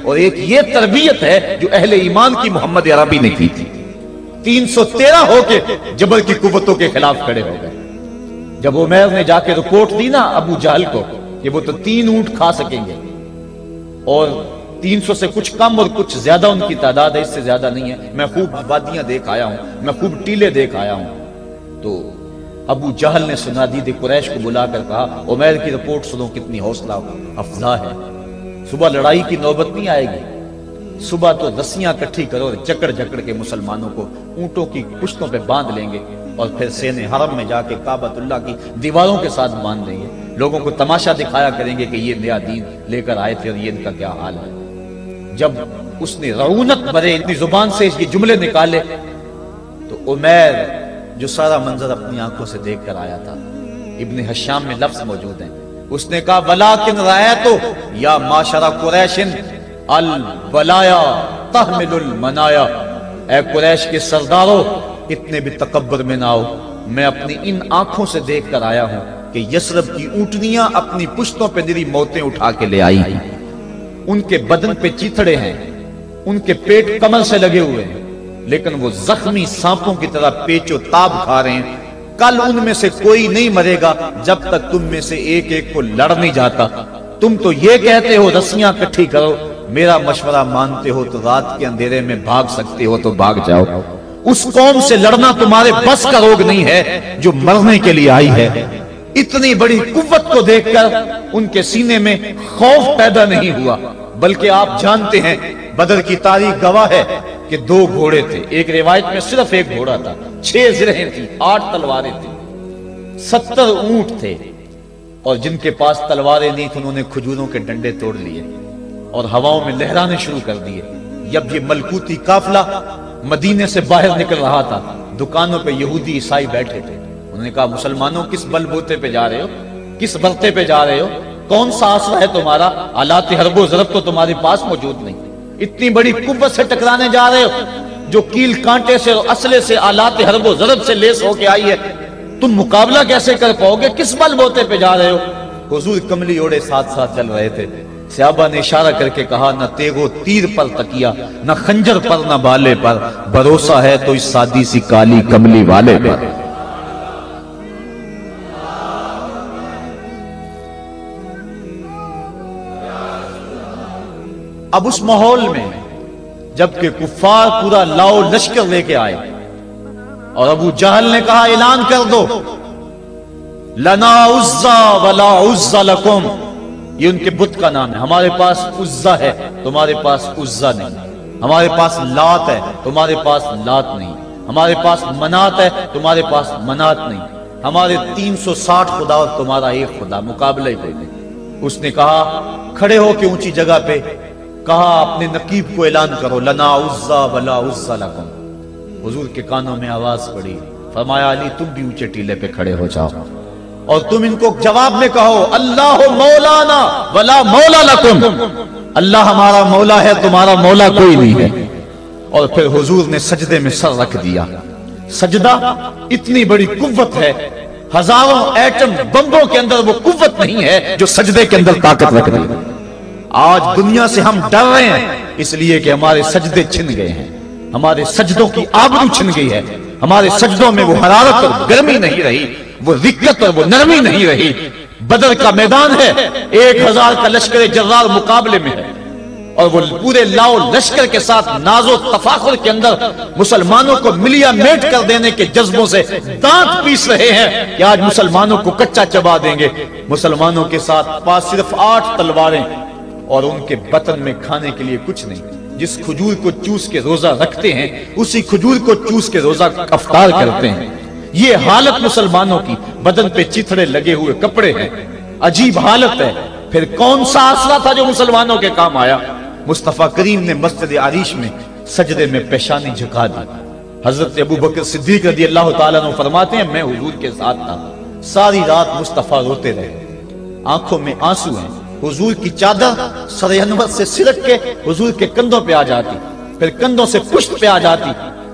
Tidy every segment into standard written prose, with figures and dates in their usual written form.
اور ایک یہ تربیت ہے جو اہل ایمان کی محمد عربی نے کی تھی۔ 313 ہو کے جبل کی قوتوں کے خلاف کھڑے ہو گئے۔ جب عمیر نے جا کے رپورٹ دی نا ابو جہل کو کہ وہ تو 3 اونٹ کھا سکیں گے اور 300 سے کچھ کم اور کچھ زیادہ ان کی تعداد ہے، اس سے زیادہ نہیں ہے، میں خوب وادیاں دیکھ آیا ہوں، میں خوب ٹیلے دیکھ آیا ہوں، تو ابو جہل نے سنادید قریش کو بلا کر کہا عمیر کی رپورٹ سنو کتنی حوصلہ افزا ہے، صبح لڑائی کی نوبت نہیں آئے گی، صبح تو رسیاں کٹھی کرو اور جکڑ جکڑ کے مسلمانوں کو اونٹوں کی پشتوں پہ باندھ لیں گے اور پھر سین حرم میں جا کے کعبۃ اللہ کی دیواروں کے ساتھ باندھ دیں گے، لوگوں کو تماشا دکھایا کریں گے کہ یہ نیا دین لے کر آئے تھے اور یہ ان کا کیا حال ہے۔ جب اس نے رعونت بھرے اتنی زبان سے یہ جملے نکالے تو عمیر جو سارا منظر اپنی آنکھوں سے دیکھ کر آیا تھا، ابن حشام میں لفظ موجود ہیں، اس نے کہا وَلَٰكِنْ رَأَيْتُ یا معشر قریش البلایا تحمل المنایا، اے قریش کے سرداروں اتنے بھی تکبر میں نہ ہو، میں اپنی ان آنکھوں سے دیکھ کر آیا ہوں کہ یثرب کی اونٹنیاں اپنی پشتوں پہ نری موتیں اٹھا کے لے آئی ہیں، ان کے بدن پہ چیتھڑے ہیں، ان کے پیٹ کمر سے لگے ہوئے ہیں، لیکن وہ زخمی سانپوں کی طرح پیچ و تاب کھا رہے ہیں، کل ان میں سے کوئی نہیں مرے گا جب تک تم میں سے ایک ایک کو لڑ نہیں جاتا، تم تو یہ کہتے ہو رسیاں کٹھی کرو، میرا مشورہ مانتے ہو تو رات کے اندھیرے میں بھاگ سکتے ہو تو بھاگ جاؤ، اس قوم سے لڑنا تمہارے بس کا روگ نہیں ہے جو مرنے کے لیے آئی ہے۔ اتنی بڑی قوت کو دیکھ کر ان کے سینے میں خوف پیدا نہیں ہوا، بلکہ آپ جانتے ہیں بدر کی تاریخ گواہ ہے کہ 2 گھوڑے تھے، ایک روایت میں صرف ایک گھوڑا تھا، 6 زرہیں تھی، 8 تلواریں تھیں، 70 اونٹ تھے، اور جن کے پاس تلواریں نہیں تھیں انہوں نے کھجوروں کے ڈنڈے توڑ لیے اور ہواؤں میں لہرانے شروع کر دیے۔ جب یہ ملکوتی قافلہ مدینے سے باہر نکل رہا تھا، دکانوں پہ یہودی عیسائی بیٹھے تھے، انہوں نے کہا مسلمانوں کس بل بوتے پہ جا رہے ہو، کس برتے پہ جا رہے ہو، کون سا آسرا ہے تمہارا، آلات حرب و ضرب تو تمہارے پاس موجود نہیں، اتنی بڑی قوت سے ٹکرانے جا رہے ہو جو کیل کانٹے سے اور اسلحے سے آلات حرب و ضرب سے لیس ہو کے آئی ہے، تم مقابلہ کیسے کر پاؤ گے، کس بل بوتے پہ جا رہے ہو؟ حضور کملی اوڑے ساتھ ساتھ چل رہے تھے، صحابہ نے اشارہ کر کے کہا نہ تیغ و تیر پر تکیا، نہ خنجر پر نہ بالے پر، بھروسہ ہے تو اس سادی سی کالی کملی والے پر۔ اب اس ماحول میں جبکہ کفار پورا لاؤ لشکر لے کے آئے اور ابو جہل نے کہا اعلان کر دو لنا عزا ولا عزا لکم، یہ ان کے بت کا نام ہے، ہمارے پاس عزا ہے تمہارے پاس عزا نہیں، ہمارے پاس لات ہے تمہارے پاس لات نہیں، ہمارے پاس منات ہے تمہارے پاس منات نہیں، ہمارے 360 خدا اور تمہارا ایک خدا، مقابلہ ہی کوئی نہیں۔ اس نے کہا کھڑے ہو کے اونچی جگہ پہ کہا اپنے نقیب کو اعلان کرو لنا عزا ولا عزا لکم، حضور کے کانوں میں آواز پڑی، فرمایا علی تم بھی اونچے ٹیلے پہ کھڑے ہو جاؤ اور تم ان کو جواب میں کہو اللہ مولانا ولا مولا لکم، اللہ ہمارا مولا ہے تمہارا مولا کوئی نہیں ہے۔ اور پھر حضور نے سجدے میں سر رکھ دیا، سجدہ اتنی بڑی قوت ہے، ہزاروں ایٹم بمبوں کے اندر وہ قوت نہیں ہے جو سجدے کے اندر طاقت رکھ دی۔ آج دنیا سے ہم ڈر رہے ہیں اس لیے کہ ہمارے سجدے چھن گئے ہیں، ہمارے سجدوں کی آبرو چھن گئی ہے، ہمارے سجدوں میں وہ حرارت اور گرمی نہیں رہی، وہ رقت اور وہ نرمی نہیں رہی۔ بدر کا میدان ہے، 1000 کا لشکر جرار مقابلے میں ہے اور وہ پورے لاؤ لشکر کے ساتھ ناز و تفاخر کے اندر مسلمانوں کو ملیا میٹ کر دینے کے جذبوں سے دانت پیس رہے ہیں کہ آج مسلمانوں کو کچا چبا دیں گے۔ مسلمانوں کے ساتھ پاس صرف 8 تلواریں اور ان کے بطن میں کھانے کے لیے کچھ نہیں، جس کھجور کو چوس کے روزہ رکھتے ہیں اسی کھجور کو چوس کے روزہ افطار کرتے ہیں۔ یہ حالت مسلمانوں کی، بدن پہ چیتھڑے لگے ہوئے کپڑے ہیں، عجیب حالت ہے۔ پھر کون سا آسرا تھا جو مسلمانوں کے کام آیا؟ مصطفیٰ کریم نے مسجد عریش میں سجدے میں پیشانی جھکا دی۔ حضرت ابو بکر صدیق رضی اللہ تعالیٰ عنہ فرماتے ہیں میں حضور کے ساتھ تھا، ساری رات مصطفیٰ روتے رہے، آنکھوں میں آنسو ہیں، حضور کی چادر سر انور سے سرک کے حضور کے کندھوں پہ آ جاتی، پھر کندھوں سے پشت پہ آ جاتی،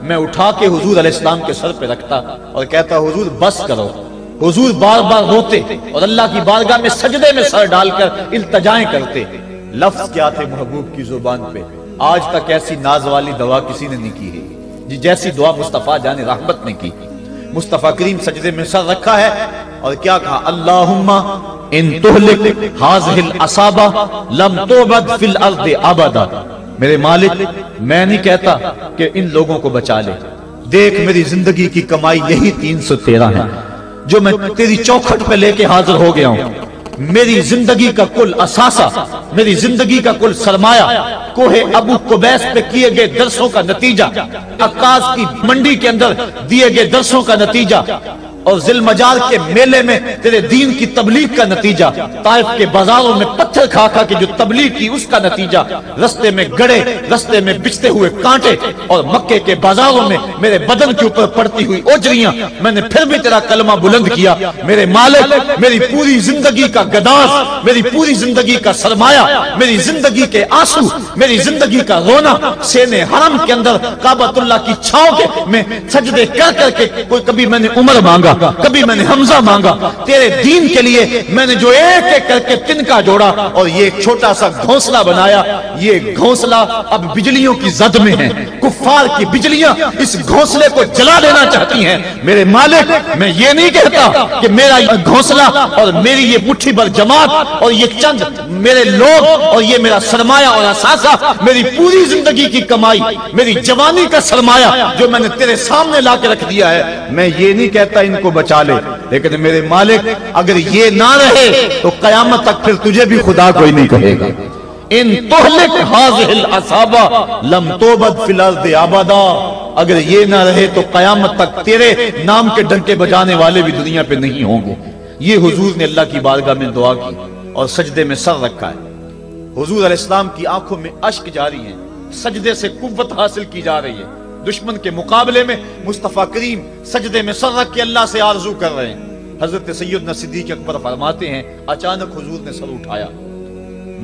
میں اٹھا کے حضور علیہ السلام کے سر پہ رکھتا اور کہتا حضور بس کرو۔ حضور بار بار روتے اور اللہ کی بارگاہ میں سجدے میں سر ڈال کر التجائیں کرتے، لفظ کیا تھے محبوب کی زبان پہ، آج تک ایسی ناز والی دعا کسی نے نہیں کی ہے جیسی دعا مصطفیٰ جان رحمت نے کی۔ مصطفیٰ کریم سجدے میں سر رکھا ہے اور کیا کہا؟ اللہم ان تہلک ہذہ العصابہ لم تعبد فی الارض ابدا۔ میرے مالک میں نہیں کہتا کہ ان لوگوں کو بچا لے، دیکھ میری زندگی کی کمائی یہی 313 ہے جو میں تیری چوکھٹ پہ لے کے حاضر ہو گیا ہوں۔ میری زندگی کا کل اثاثہ، میری زندگی کا کل سرمایہ کوہ ابو قبیس پہ کیے گئے درسوں کا نتیجہ، عکاظ کی منڈی کے اندر دیے گئے درسوں کا نتیجہ، اور ذی المجال کے میلے میں تیرے دین کی تبلیغ کا نتیجہ، طائف کے بازاروں میں پتھر کھا کھا کے جو تبلیغ کی اس کا نتیجہ، رستے میں گڑے، رستے میں بچتے ہوئے کانٹے، اور مکے کے بازاروں میں میرے بدن کے اوپر پڑتی ہوئی اوجریاں، میں نے پھر بھی تیرا کلمہ بلند کیا۔ میرے مالک میری پوری زندگی کا گداز، میری پوری زندگی کا سرمایہ، میری زندگی کے آنسو، میری زندگی کا رونا سینے حرم کے اندر کعبۃ اللہ کی چھاؤں کے میں سجدے کر کر کے، کوئی کبھی میں نے عمر مانگا، کبھی میں نے حمزہ مانگا، تیرے دین کے لیے میں نے جو ایک ایک کر کے تنکا جوڑا اور یہ ایک چھوٹا سا گھونسلہ بنایا۔ یہ گھونسلہ اب بجلیوں کی زد میں ہے، کفار کی بجلیاں اس گھونسلے کو جلا دینا چاہتی ہیں۔ میرے مالک میں یہ نہیں کہتا کہ میرا گھونسلہ اور میری یہ مٹھی بھر جماعت اور یہ چند میرے لوگ اور یہ میرا سرمایہ اور اثاثہ، میری پوری زندگی کی کمائی، میری جوانی کا سرمایہ جو میں نے تیرے سامنے لا کے رکھ دیا ہے، میں یہ نہیں کہتا ان کو بچا لے، لیکن میرے مالک اگر یہ نہ رہے تو قیامت تک پھر تجھے بھی خدا کوئی نہیں کہے گا۔ ان تہلک ہذہ العصابہ لم تعبد فی الارض ابدا، اگر یہ نہ رہے تو قیامت تک تیرے نام کے ڈنکے بجانے والے بھی دنیا پہ نہیں ہوں گے۔ یہ حضور نے اللہ کی بارگاہ میں دعا کی اور سجدے میں سر رکھا ہے۔ حضور علیہ السلام کی آنکھوں میں اشک جاری ہیں، سجدے سے قوت حاصل کی جا رہی ہے۔ دشمن کے مقابلے میں مصطفیٰ کریم سجدے میں سر رکھ کے اللہ سے آرزو کر رہے ہیں۔ حضرت سیدنا صدیق اکبر فرماتے ہیں اچانک حضور نے سر اٹھایا،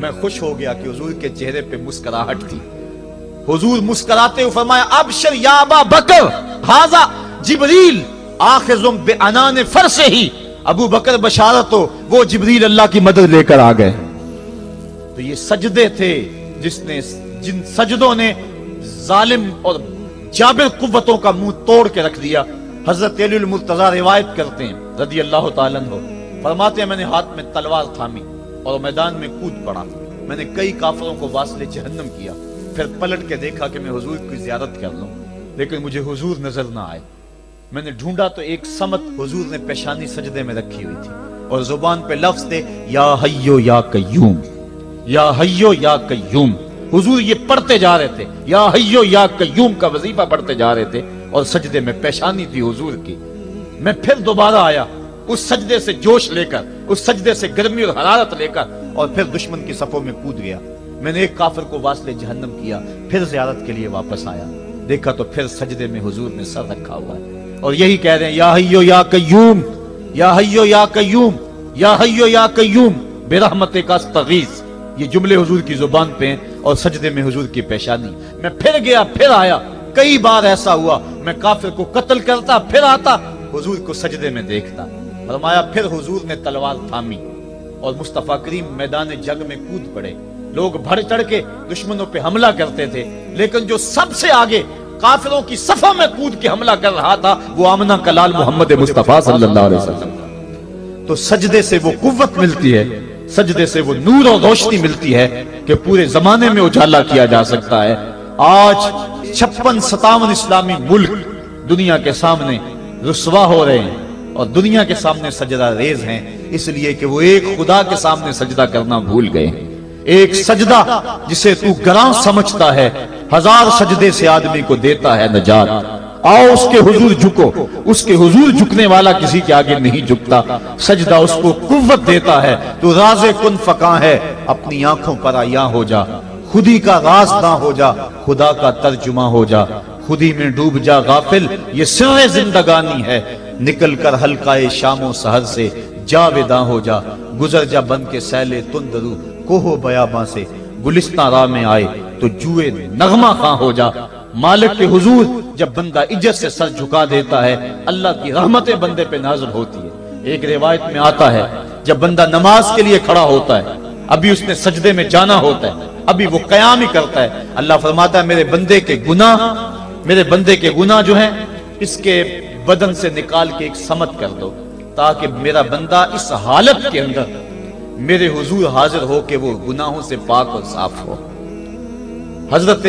میں خوش ہو گیا کہ حضور کے چہرے پہ مسکراہٹ تھی۔ حضور مسکراتے ہوئے فرمایا ابشر یا ابا بکر ھذا جبریل آخذ بعنان فرسہ، ابو بکر بشارت ہو، وہ جبریل اللہ کی مدد لے کر آ گئے۔ تو یہ سجدے تھے جن سجدوں نے ظالم اور جابر قوتوں کا منہ توڑ کے رکھ دیا۔ حضرت علی المرتضیٰ روایت کرتے ہیں رضی اللہ تعالیٰ عنہ، فرماتے ہیں میں نے ہاتھ میں تلوار تھامی اور میدان میں کود پڑا، میں نے کئی کافروں کو واصل جہنم کیا، پھر پلٹ کے دیکھا کہ میں حضور کی زیارت کر لوں، لیکن مجھے حضور نظر نہ آئے۔ میں نے ڈھونڈا تو ایک سمت حضور نے پیشانی سجدے میں رکھی ہوئی تھی اور زبان پہ لفظ تھے یا حیو یا قیوم، یا حیو یا قیوم۔ حضور یہ پڑھتے جا رہے تھے، یا حیو یا قیوم کا وظیفہ پڑھتے جا رہے تھے اور سجدے میں پیشانی تھی حضور کی۔ میں پھر دوبارہ آیا اس سجدے سے جوش لے کر، اس سجدے سے گرمی اور حرارت لے کر، اور پھر دشمن کی صفوں میں کود گیا۔ میں نے ایک کافر کو واصل جہنم کیا، پھر زیارت کے لیے واپس آیا، دیکھا تو پھر سجدے میں حضور نے سر رکھا ہوا ہے اور یہی کہہ رہے ہیں یا حیو یا قیوم، یا حیو یا قیوم، یا حیو یا قیوم برحمتک استغیث۔ یہ جملے حضور کی زبان پہ ہیں اور سجدے میں حضور کی پیشانی۔ میں پھر گیا، پھر آیا، کئی بار ایسا ہوا میں کافر کو قتل کرتا، پھر آتا حضور کو سجدے میں دیکھتا۔ فرمایا پھر حضور نے تلوار تھامی اور مصطفیٰ کریم میدان جنگ میں کود پڑے۔ لوگ بڑھ چڑھ کے دشمنوں پہ حملہ کرتے تھے، لیکن جو سب سے آگے کافروں کی صفوں میں کود کے حملہ کر رہا تھا وہ آمنہ کا لال محمد مصطفیٰ صلی اللہ علیہ وسلم۔ تو سجدے سے وہ قوت ملتی ہے، سجدے سے وہ نور اور روشنی ملتی ہے کہ پورے زمانے میں اجالا کیا جا سکتا ہے۔ آج 56-57 اسلامی ملک دنیا کے سامنے رسوا ہو رہے ہیں اور دنیا کے سامنے سجدہ ریز ہیں، اس لیے کہ وہ ایک خدا کے سامنے سجدہ کرنا بھول گئے ہیں۔ ایک سجدہ جسے تو گراں سمجھتا ہے 1000 سجدے سے آدمی کو دیتا ہے نجات۔ آؤ اس کے حضور جھکو، اس کے حضور جھکنے والا کسی کے آگے نہیں جھکتا۔ سجدہ اس کو قوت دیتا ہے، تو راز کن فکاں ہے اپنی آنکھوں پر عیاں ہو جا، خودی کا راز نہ ہو جا، خدا کا ترجمہ ہو جا، خودی میں ڈوب جا غافل، یہ سر زندگانی ہے، نکل کر حلقہ شام و سحر سے جاویداں ہو جا، گزر جا بن کے سیلے تندرو کوہ بیاباں سے، گلستان راہ میں آئے تو جوئے نغمہ خواں ہو جا۔ مالک کے حضور جب بندہ عزت سے سر جھکا دیتا ہے اللہ کی رحمتیں بندے پہ نازل ہوتی ہے۔ ایک روایت میں آتا ہے جب بندہ نماز کے لیے کھڑا ہوتا ہے ابھی اس نے سجدے میں جانا ہوتا ہے، ابھی وہ قیام ہی کرتا ہے، اللہ فرماتا ہے میرے بندے کے گناہ جو ہیں اس کے بدن سے نکال کے ایک سمت کر دو، تاکہ میرا بندہ اس حالت کے اندر میرے حضور حاضر ہو کہ وہ گناہوں سے پاک اور صاف ہو۔ حضرت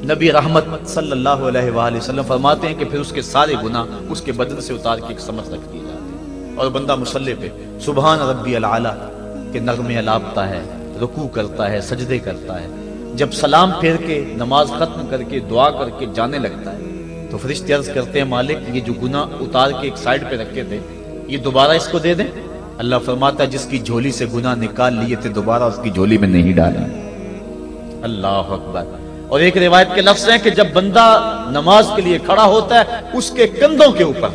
نبی رحمت صلی اللہ علیہ وآلہ وسلم فرماتے ہیں کہ پھر اس کے سارے گناہ اس کے بدن سے اتار کے ایک سمت رکھ دیے جاتے ہیں، اور بندہ مصلی پہ سبحان ربی العالی کے نغمے الاپتا ہے، رکوع کرتا ہے، سجدے کرتا ہے، جب سلام پھیر کے نماز ختم کر کے دعا کر کے جانے لگتا ہے تو فرشتے عرض کرتے ہیں مالک یہ جو گناہ اتار کے ایک سائیڈ پہ رکھے تھے یہ دوبارہ اس کو دے دیں؟ اللہ فرماتا ہے جس کی جھولی سے گناہ نکال لیے تھے دوبارہ اس کی جھولی میں نہیں ڈالیں۔ اللہ اکبر۔ اور ایک روایت کے لفظ ہیں کہ جب بندہ نماز کے لیے کھڑا ہوتا ہے اس کے کندھوں کے اوپر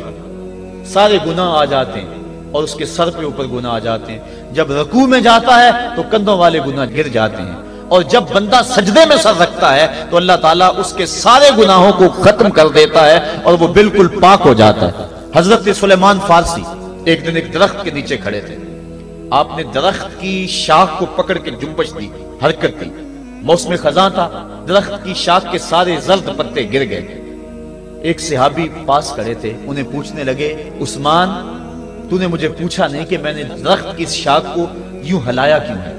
سارے گناہ آ جاتے ہیں اور اس کے سر پہ اوپر گناہ آ جاتے ہیں، جب رکوع میں جاتا ہے تو کندھوں والے گناہ گر جاتے ہیں، اور جب بندہ سجدے میں سر رکھتا ہے تو اللہ تعالیٰ اس کے سارے گناہوں کو ختم کر دیتا ہے اور وہ بالکل پاک ہو جاتا ہے۔ حضرت سلیمان فارسی ایک دن ایک درخت کے نیچے کھڑے تھے، آپ نے درخت کی شاخ کو پکڑ کے جنبش دی، حرکت دی، موسم خزاں تھا، درخت کی شاخ کے سارے زرد پتے گر گئے۔ ایک صحابی پاس کھڑے تھے، انہیں پوچھنے لگے عثمان تو نے مجھے پوچھا نہیں کہ میں نے درخت کی شاخ کو یوں ہلایا کیوں ہے؟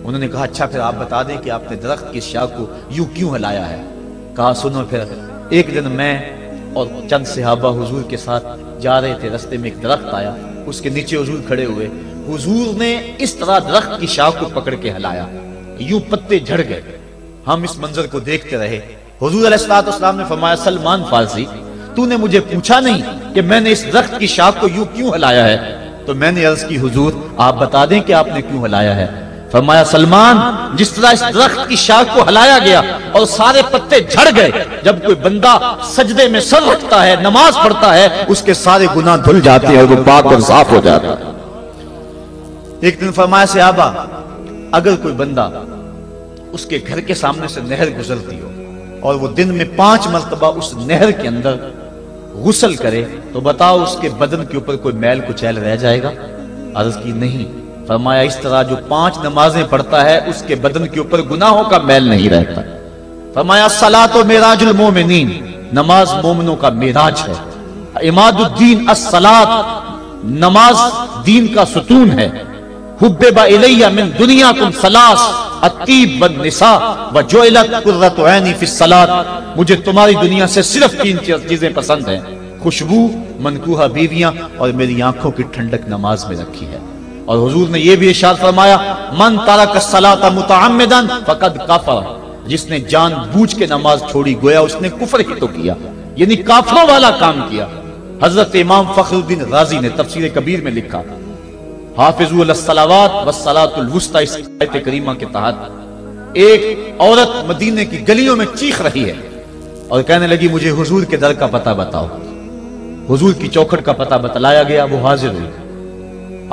انہوں نے کہا اچھا پھر آپ بتا دیں کہ آپ نے درخت کی شاخ کو یوں کیوں ہلایا ہے؟ کہا سنو پھر ایک دن میں اور چند صحابہ حضور کے ساتھ جا رہے تھے، رستے میں ایک درخت آیا، اس کے نیچے حضور کھڑے ہوئے، حضور نے اس طرح درخت کی شاخ کو پکڑ کے ہلایا، یوں پتے جھڑ گئے، ہم اس منظر کو دیکھتے رہے۔ حضور علیہ السلام نے فرمایا سلمان فارسی تو نے مجھے پوچھا نہیں کہ میں نے اس درخت کی شاخ کو یوں کیوں ہلایا ہے؟ تو میں نے عرض کی حضور آپ بتا دیں کہ آپ نے کیوں ہلایا ہے؟ فرمایا سلمان جس طرح اس درخت کی شاخ کو ہلایا گیا اور سارے پتے جھڑ گئے، جب کوئی بندہ سجدے میں سر رکھتا ہے نماز پڑھتا ہے اس کے سارے گناہ دھل جاتے ہیں اور وہ پاک اور صاف ہو جاتا ہے۔ ایک دن فرمایا صحابہ اگر کوئی بندہ اس کے گھر کے سامنے سے نہر گزرتی ہو اور وہ دن میں 5 مرتبہ اس نہر کے اندر غسل کرے تو بتاؤ اس کے بدن کے اوپر کوئی میل کچیل رہ جائے گا؟ عرض کی نہیں۔ فرمایا اس طرح جو 5 نمازیں پڑھتا ہے اس کے بدن کے اوپر گناہوں کا میل نہیں رہتا۔ فرمایا الصلاۃ معراج المومنین، نماز مومنوں کا معراج ہے، عماد الدین الصلاۃ، نماز دین کا ستون ہے، حبب الی من دنیاکم ثلاث الطیب والنساء وجعلت قرۃ عینی فی الصلاۃ، مجھے تمہاری دنیا سے صرف 3 چیزیں پسند ہیں، خوشبو، منکوحہ بیویاں، اور میری آنکھوں کی ٹھنڈک نماز میں رکھی ہے۔ اور حضور نے یہ بھی ارشاد فرمایا من ترک الصلاۃ متعمدا فقد کفر، جس نے جان بوجھ کے نماز چھوڑی گویا اس نے کفر ہی تو کیا، یعنی کافروں والا کام کیا۔ حضرت امام فخر الدین رازی نے تفسیر کبیر میں لکھا حافظوا علی الصلوات والصلاۃ الوسطی، اس آیت کریمہ کے تحت ایک عورت مدینے کی گلیوں میں چیخ رہی ہے اور کہنے لگی مجھے حضور کے در کا پتہ بتاؤ۔ حضور کی چوکھٹ کا پتہ بتلایا گیا، وہ حاضر ہوئی،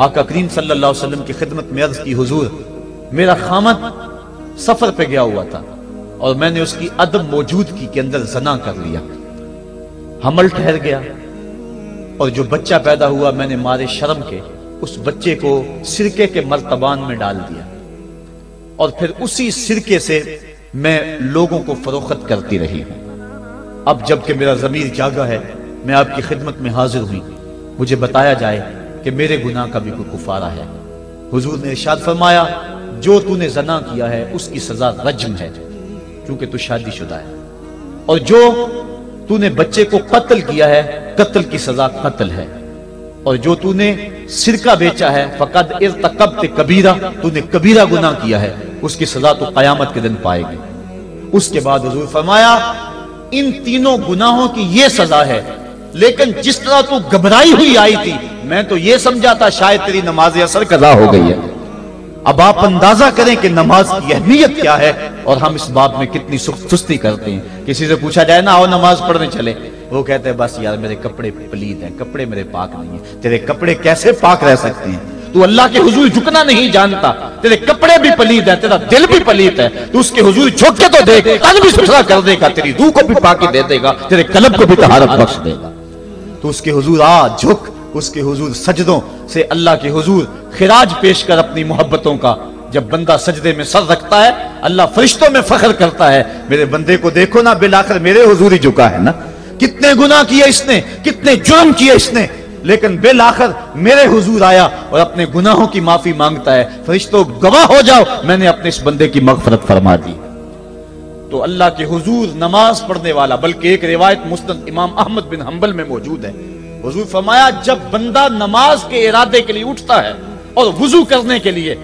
آقا کریم صلی اللہ علیہ وسلم کی خدمت میں عرض کی حضور میرا خامد سفر پہ گیا ہوا تھا اور میں نے اس کی عدم موجودگی کے اندر زنا کر لیا، حمل ٹھہر گیا، اور جو بچہ پیدا ہوا میں نے مارے شرم کے اس بچے کو سرکے کے مرتبان میں ڈال دیا، اور پھر اسی سرکے سے میں لوگوں کو فروخت کرتی رہی ہوں۔ اب جب کہ میرا ضمیر جاگا ہے میں آپ کی خدمت میں حاضر ہوئی، مجھے بتایا جائے کہ میرے گناہ کا بھی کوئی کفارہ ہے۔ حضور نے ارشاد فرمایا جو تو نے زنا کیا ہے اس کی سزا رجم ہے کیونکہ تو شادی شدہ ہے، اور جو تو نے بچے کو قتل کیا ہے قتل کی سزا قتل ہے، اور جو تو نے سرکہ بیچا ہے فقد ارتکبت کبیرہ، تو نے کبیرہ گناہ کیا ہے، اس کی سزا تو قیامت کے دن پائے گی۔ اس کے بعد حضور فرمایا ان تینوں گناہوں کی یہ سزا ہے، لیکن جس طرح تو گھبرائی ہوئی آئی تھی میں تو یہ سمجھا تھا شاید تیری نماز اثر قضا ہو گئی ہے۔ اب آپ اندازہ کریں کہ نماز کی اہمیت کیا ہے اور ہم اس باب میں کتنی سستی کرتے ہیں۔ کسی سے پوچھا جائے نا آؤ نماز پڑھنے چلے، وہ کہتے ہیں بس یار میرے کپڑے پلید ہیں، کپڑے میرے پاک نہیں ہیں۔ تیرے کپڑے کیسے پاک رہ سکتے ہیں؟ تو اللہ کے حضور جھکنا نہیں جانتا، تیرے کپڑے بھی پلید ہیں، تیرا دل بھی پلید ہے، تو اس کے حضور جھک کے تو دیکھ، قلب بھی ستھرا کر دے گا، تیری روح کو بھی پاکی دے دے گا، تیرے قلب کو بھی طہارت بخش دے گا۔ تو اس کے حضور آ جھک، اس کے حضور سجدوں سے اللہ کے حضور خراج پیش کر اپنی محبتوں کا جب بندہ سجدے میں سر رکھتا ہے اللہ فرشتوں میں فخر کرتا ہے میرے بندے کو دیکھو نا بالآخر میرے حضور ہی جھکا ہے نا، کتنے گناہ کیے اس نے، کتنے جرم کیے اس نے، لیکن بالآخر میرے حضور آیا اور اپنے گناہوں کی معافی مانگتا ہے، فرشتوں گواہ ہو جاؤ میں نے اپنے اس بندے کی مغفرت فرما دی۔ تو اللہ کے حضور نماز پڑھنے والا، بلکہ ایک روایت مسند امام احمد بن حنبل میں موجود ہے، حضور فرمایا جب بندہ نماز کے ارادے کے لیے اٹھتا ہے اور وضو کرنے کے لیے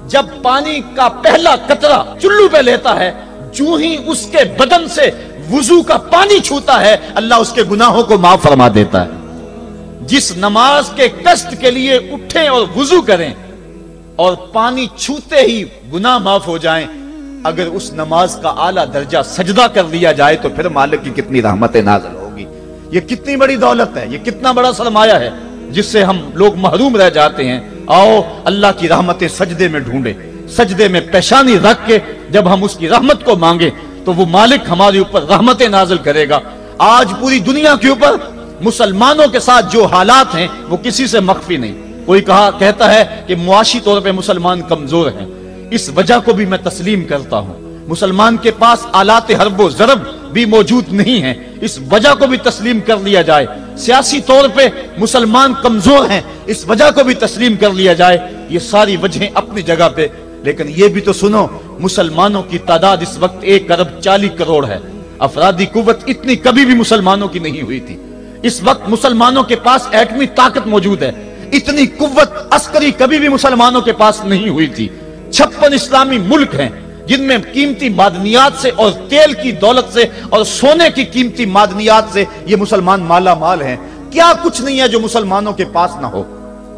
جب پانی کا پہلا قطرہ چلو پہ لیتا ہے، جو ہی اس کے بدن سے وضو کا پانی چھوتا ہے اللہ اس کے گناہوں کو معاف فرما دیتا ہے۔ جس نماز کے قصد کے لیے اٹھیں اور وضو کریں اور پانی چھوتے ہی گناہ معاف ہو جائیں، اگر اس نماز کا اعلیٰ درجہ سجدہ کر لیا جائے تو پھر مالک کی کتنی رحمت نازل ہوگی۔ یہ کتنی بڑی دولت ہے، یہ کتنا بڑا سرمایہ ہے جس سے ہم لوگ محروم رہ جاتے ہیں۔ آؤ اللہ کی رحمتیں سجدے میں ڈھونڈیں، سجدے میں پیشانی رکھ کے جب ہم اس کی رحمت کو مانگیں تو وہ مالک ہمارے اوپر رحمتیں نازل کرے گا۔ آج پوری دنیا کے اوپر مسلمانوں کے ساتھ جو حالات ہیں وہ کسی سے مخفی نہیں۔ کوئی کہتا ہے کہ معاشی طور پہ مسلمان کمزور ہیں، اس وجہ کو بھی میں تسلیم کرتا ہوں۔ مسلمان کے پاس آلات حرب و ضرب بھی موجود نہیں ہیں، اس وجہ کو بھی تسلیم کر لیا جائے۔ سیاسی طور پہ مسلمان کمزور ہیں، اس وجہ کو بھی تسلیم کر لیا جائے۔ یہ ساری وجہیں اپنی جگہ پہ، لیکن یہ بھی تو سنو مسلمانوں کی تعداد اس وقت 1.40 کروڑ ہے۔ افرادی قوت اتنی کبھی بھی مسلمانوں کی نہیں ہوئی تھی۔ اس وقت مسلمانوں کے پاس ایٹمی طاقت موجود ہے، اتنی قوت عسکری کبھی بھی مسلمانوں کے پاس نہیں ہوئی تھی۔ 56 اسلامی ملک ہیں جن میں قیمتی معدنیات سے اور تیل کی دولت سے اور سونے کی قیمتی معدنیات سے یہ مسلمان مالا مال ہیں۔ کیا کچھ نہیں ہے جو مسلمانوں کے پاس نہ ہو،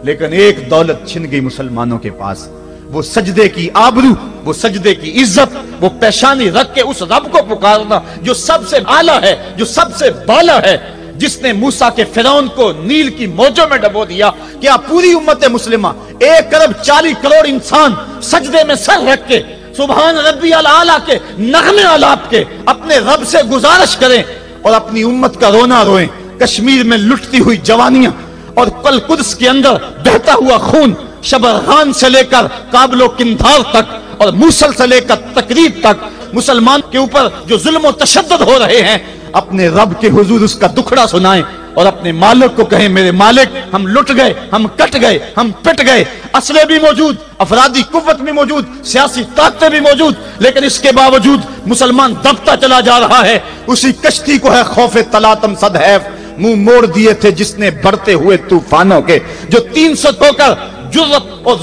لیکن ایک دولت چھن گئی مسلمانوں کے پاس، وہ سجدے کی آبرو، وہ سجدے کی عزت، وہ پیشانی رکھ کے اس رب کو پکارنا جو سب سے اعلیٰ ہے، جو سب سے بالا ہے، جس نے موسیٰ کے فرعون کو نیل کی موجوں میں ڈبو دیا۔ کیا پوری امت مسلمہ 1.40 کروڑ انسان سجدے میں سر رکھ کے سبحان ربی الاعلیٰ کے نغمے آلاپ کے اپنے رب سے گزارش کریں اور اپنی امت کا رونا روئیں؟ کشمیر میں لٹتی ہوئی جوانیاں اور کل قدس کے اندر بہتا ہوا خون، شبرغان سے لے کر کابل و قندھار تک اور موصل سے لے کر تقریب تک مسلمان کے اوپر جو ظلم و تشدد ہو رہے ہیں، اپنے رب کے حضور اس کا دکھڑا سنائیں اور اپنے مالک کو کہیں میرے مالک ہم لٹ گئے، ہم کٹ گئے، ہم پٹ گئے، اسلحے بھی موجود، افرادی قوت بھی موجود، سیاسی طاقتیں بھی موجود، لیکن اس کے باوجود مسلمان دبتا چلا جا رہا ہے۔ اسی کشتی کو ہے خوف تلاطم صدحیف منہ موڑ دیے تھے جس نے بڑھتے ہوئے طوفانوں کے، جو 300 ہو کر جرت اور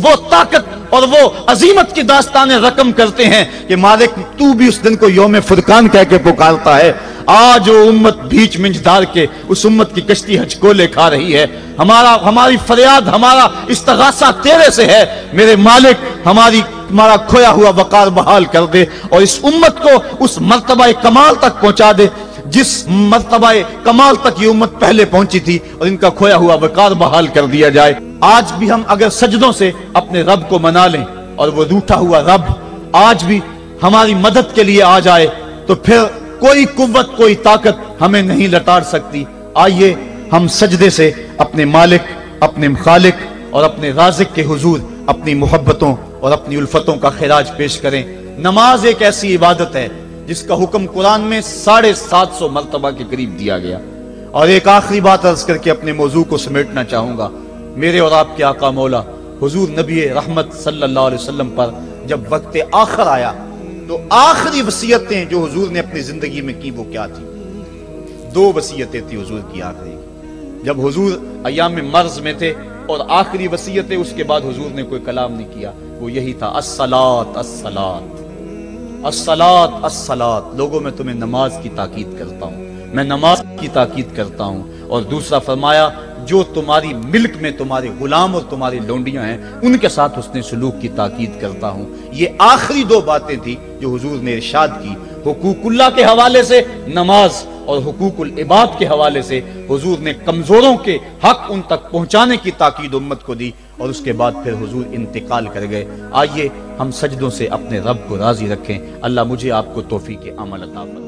وہ طاقت اور وہ عظیمت کی داستانیں رقم کرتے ہیں کہ مالک تو بھی اس دن کو یوم فرقان کہہ کے پکارتا ہے۔ آج وہ امت بیچ منج دار کے اس امت کی کشتی ہچکولے کھا رہی ہے۔ ہماری فریاد، ہمارا استغاثہ تیرے سے ہے میرے مالک، ہمارا کھویا ہوا وقار بحال کر دے اور اس امت کو اس مرتبہ کمال تک پہنچا دے جس مرتبہ کمال تک یہ امت پہلے پہنچی تھی، اور ان کا کھویا ہوا وقار بحال کر دیا جائے۔ آج بھی ہم اگر سجدوں سے اپنے رب کو منا لیں اور وہ روٹھا ہوا رب آج بھی ہماری مدد کے لیے آ جائے تو پھر کوئی قوت، کوئی طاقت ہمیں نہیں لٹاڑ سکتی۔ آئیے ہم سجدے سے اپنے مالک، اپنے خالق اور اپنے رازق کے حضور اپنی محبتوں اور اپنی الفتوں کا خراج پیش کریں۔ نماز ایک ایسی عبادت ہے جس کا حکم قرآن میں 750 مرتبہ کے قریب دیا گیا۔ اور ایک آخری بات عرض کر کے اپنے موضوع کو سمیٹنا چاہوں گا۔ میرے اور آپ کے آقا مولا حضور نبی رحمت صلی اللہ علیہ وسلم پر جب وقت آخر آیا تو آخری وصیتیں جو حضور نے اپنی زندگی میں کی وہ کیا تھی؟ 2 وصیتیں تھی حضور کی آخری۔ جب حضور ایام مرض میں تھے اور آخری وصیتیں، اس کے بعد حضور نے کوئی کلام نہیں کیا، وہ یہی تھا الصلاۃ الصلاۃ الصلاۃ الصلاۃ۔ لوگوں میں تمہیں نماز کی تاکید کرتا ہوں، میں نماز کی تاکید کرتا ہوں۔ اور دوسرا فرمایا جو تمہاری ملک میں تمہارے غلام اور تمہاری لونڈیاں ہیں ان کے ساتھ حسن سلوک کی تاکید کرتا ہوں۔ یہ آخری 2 باتیں تھی جو حضور نے ارشاد کی۔ حقوق اللہ کے حوالے سے نماز اور حقوق العباد کے حوالے سے حضور نے کمزوروں کے حق ان تک پہنچانے کی تاکید امت کو دی، اور اس کے بعد پھر حضور انتقال کر گئے۔ آئیے ہم سجدوں سے اپنے رب کو راضی رکھیں۔ اللہ مجھے آپ کو توفیق عمل عطا فرمائے۔